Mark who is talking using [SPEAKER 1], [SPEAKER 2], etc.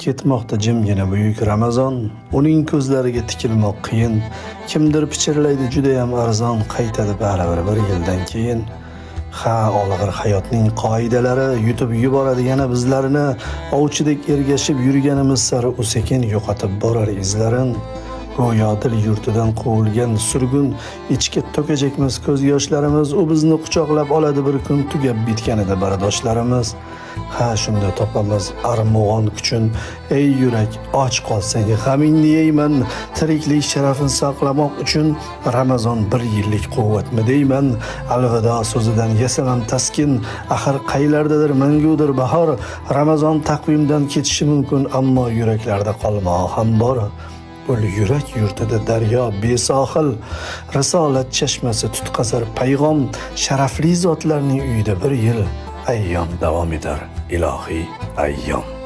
[SPEAKER 1] ketmoqda jimgina buyuk Ramazon, uning ko'zlariga tikilmoq qiyin. Kimdir pichirlaydi juda ham arzon, qaytadi baribir bir yildan keyin. Ha, olg'ir hayotning qoidalari yutib yuboradi yana bizlarni, ovchidek ergashib yurganimiz sari u sekin yo'qotib borar izlarin. Go'yo dil yurtidan quvilgan surgun, ichki to'kajakmiz ko'z yoshlarimiz, u bizni quchoqlab oladi bir kun, tugab bitganida bardoshlarimiz. Ha, shunda topamiz armug'on kuchun, ey yurak, och qolsang g'amingni yeyman, tiriklik sharafini saqlamoq uchun Ramazon bir yillik quvvatmi deyman. Alvido so'zidan yasamam taskin, axir qaylardadir mangudir bahor. Ramazon taqvimdan ketishi mumkin, ammo yuraklarda qolmog'i ham bor. Ul yurak yurtida daryo besohil, risolat chashmasi tutqazar payg'om, sharafli zotlarning uyida bir yil ayyom davom etar, ilohiy ayyom.